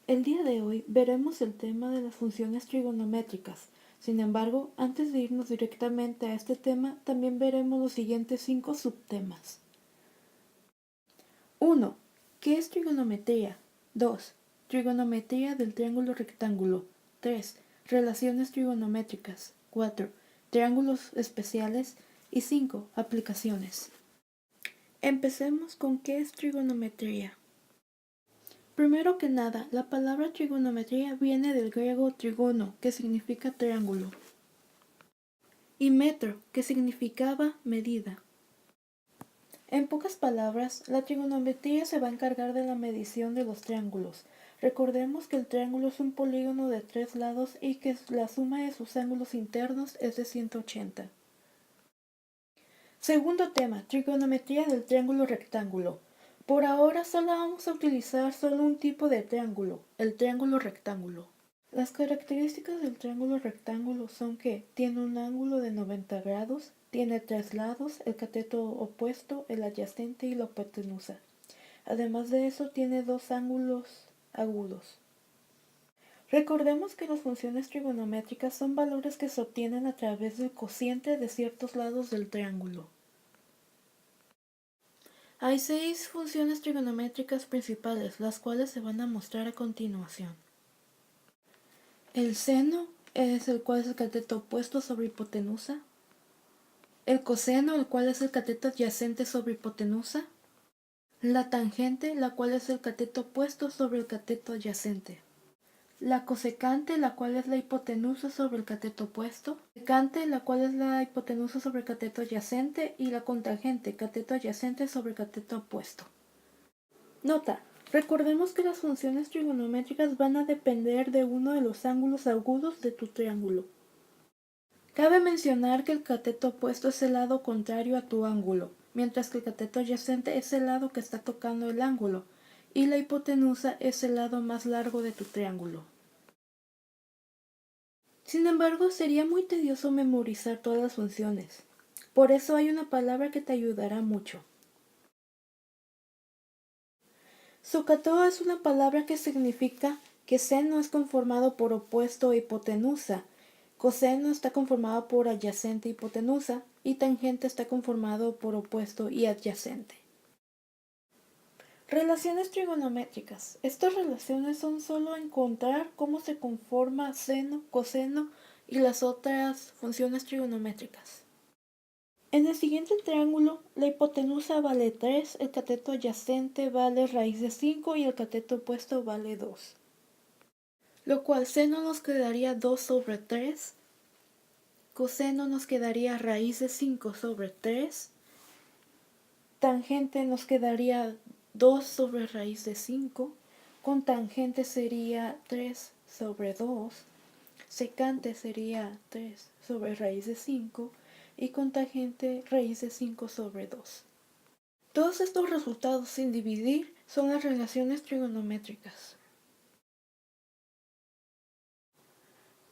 El día de hoy veremos el tema de las funciones trigonométricas. Sin embargo, antes de irnos directamente a este tema, también veremos los siguientes 5 subtemas. 1. ¿Qué es trigonometría? 2. Trigonometría del triángulo rectángulo. 3. Relaciones trigonométricas. 4. Triángulos especiales. Y 5. Aplicaciones. Empecemos con ¿qué es trigonometría? Primero que nada, la palabra trigonometría viene del griego trigono, que significa triángulo, y metro, que significaba medida. En pocas palabras, la trigonometría se va a encargar de la medición de los triángulos. Recordemos que el triángulo es un polígono de 3 lados y que la suma de sus ángulos internos es de 180. Segundo tema, trigonometría del triángulo rectángulo. Por ahora solo vamos a utilizar solo un tipo de triángulo, el triángulo rectángulo. Las características del triángulo rectángulo son que tiene un ángulo de 90 grados, tiene 3 lados, el cateto opuesto, el adyacente y la hipotenusa. Además de eso tiene 2 ángulos agudos. Recordemos que las funciones trigonométricas son valores que se obtienen a través del cociente de ciertos lados del triángulo. Hay 6 funciones trigonométricas principales, las cuales se van a mostrar a continuación. El seno es el cual es el cateto opuesto sobre hipotenusa. El coseno, el cual es el cateto adyacente sobre hipotenusa. La tangente, la cual es el cateto opuesto sobre el cateto adyacente. La cosecante, la cual es la hipotenusa sobre el cateto opuesto. Secante, la cual es la hipotenusa sobre el cateto adyacente. Y la cotangente, cateto adyacente sobre el cateto opuesto. Nota: recordemos que las funciones trigonométricas van a depender de uno de los ángulos agudos de tu triángulo. Cabe mencionar que el cateto opuesto es el lado contrario a tu ángulo, mientras que el cateto adyacente es el lado que está tocando el ángulo, y la hipotenusa es el lado más largo de tu triángulo. Sin embargo, sería muy tedioso memorizar todas las funciones. Por eso hay una palabra que te ayudará mucho. Socató es una palabra que significa que seno es conformado por opuesto e hipotenusa, coseno está conformado por adyacente e hipotenusa, y tangente está conformado por opuesto y adyacente. Relaciones trigonométricas. Estas relaciones son solo encontrar cómo se conforma seno, coseno y las otras funciones trigonométricas. En el siguiente triángulo, la hipotenusa vale 3, el cateto adyacente vale raíz de 5 y el cateto opuesto vale 2. Lo cual seno nos quedaría 2 sobre 3, coseno nos quedaría raíz de 5 sobre 3, tangente nos quedaría 2 sobre raíz de 5, cotangente sería 3 sobre 2, secante sería 3 sobre raíz de 5 y cotangente raíz de 5 sobre 2. Todos estos resultados sin dividir son las relaciones trigonométricas.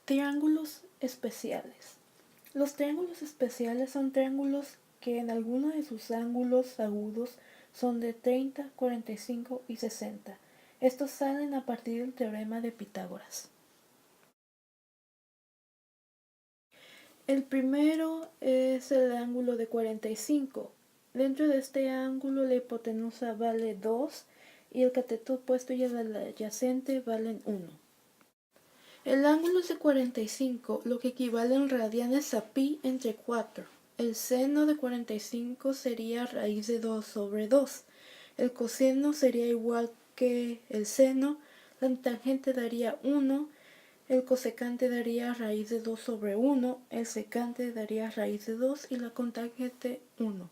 Triángulos especiales. Los triángulos especiales son triángulos que en alguno de sus ángulos agudos son de 30, 45 y 60. Estos salen a partir del teorema de Pitágoras. El primero es el ángulo de 45. Dentro de este ángulo la hipotenusa vale 2 y el cateto opuesto y el adyacente valen 1. El ángulo es de 45, lo que equivale en radianes a pi entre 4. El seno de 45 sería raíz de 2 sobre 2. El coseno sería igual que el seno, la tangente daría 1, el cosecante daría raíz de 2 sobre 1, el secante daría raíz de 2 y la cotangente 1.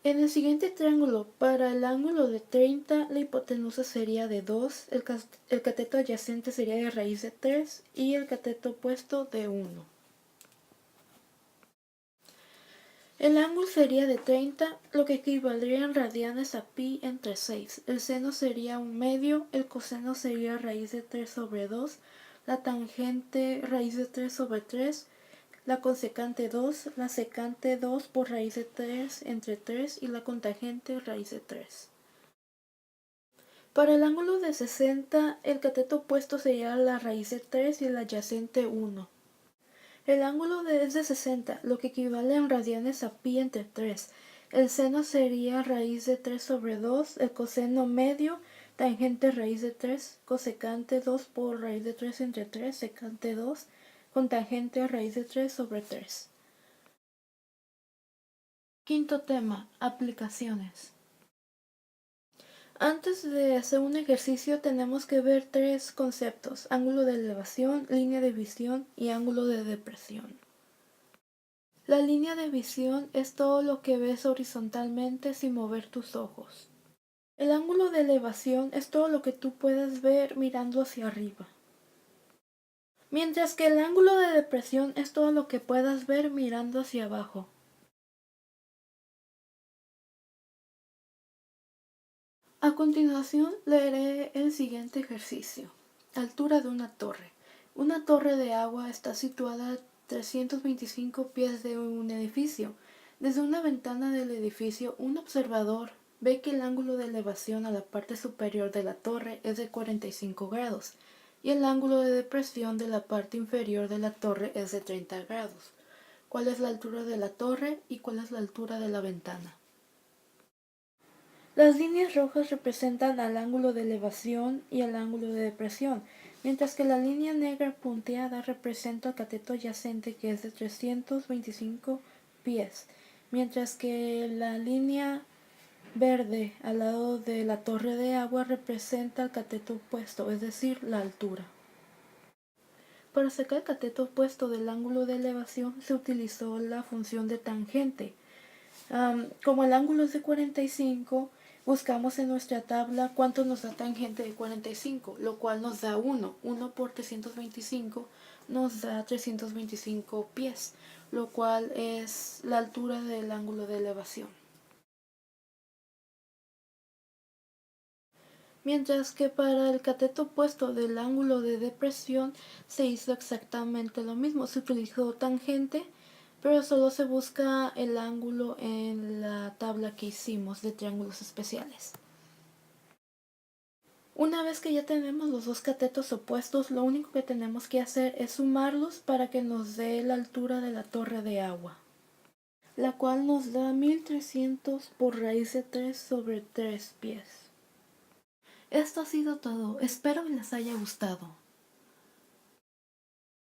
En el siguiente triángulo, para el ángulo de 30, la hipotenusa sería de 2, el cateto adyacente sería de raíz de 3 y el cateto opuesto de 1. El ángulo sería de 30, lo que equivaldría en radianes a pi entre 6. El seno sería 1/2, el coseno sería raíz de 3 sobre 2, la tangente raíz de 3 sobre 3, la cosecante 2, la secante 2 por raíz de 3 entre 3 y la cotangente raíz de 3. Para el ángulo de 60, el cateto opuesto sería la raíz de 3 y el adyacente 1. El ángulo es de 60, lo que equivale en radianes a pi entre 3. El seno sería raíz de 3 sobre 2, el coseno medio, tangente raíz de 3, cosecante 2 por raíz de 3 entre 3, secante 2, con tangente raíz de 3 sobre 3. Quinto tema, aplicaciones. Antes de hacer un ejercicio tenemos que ver tres conceptos: ángulo de elevación, línea de visión y ángulo de depresión. La línea de visión es todo lo que ves horizontalmente sin mover tus ojos. El ángulo de elevación es todo lo que tú puedes ver mirando hacia arriba. Mientras que el ángulo de depresión es todo lo que puedas ver mirando hacia abajo. A continuación leeré el siguiente ejercicio. Altura de una torre. Una torre de agua está situada a 325 pies de un edificio. Desde una ventana del edificio, un observador ve que el ángulo de elevación a la parte superior de la torre es de 45 grados y el ángulo de depresión de la parte inferior de la torre es de 30 grados. ¿Cuál es la altura de la torre y cuál es la altura de la ventana? Las líneas rojas representan al ángulo de elevación y el ángulo de depresión, mientras que la línea negra punteada representa el cateto adyacente, que es de 325 pies, mientras que la línea verde al lado de la torre de agua representa el cateto opuesto, es decir, la altura. Para sacar el cateto opuesto del ángulo de elevación se utilizó la función de tangente. Como el ángulo es de 45, buscamos en nuestra tabla cuánto nos da tangente de 45, lo cual nos da 1. 1 por 325 nos da 325 pies, lo cual es la altura del ángulo de elevación. Mientras que para el cateto opuesto del ángulo de depresión se hizo exactamente lo mismo. Se utilizó tangente, pero solo se busca el ángulo en la tabla que hicimos de triángulos especiales. Una vez que ya tenemos los dos catetos opuestos, lo único que tenemos que hacer es sumarlos para que nos dé la altura de la torre de agua, la cual nos da 1300 por raíz de 3 sobre 3 pies. Esto ha sido todo, espero que les haya gustado.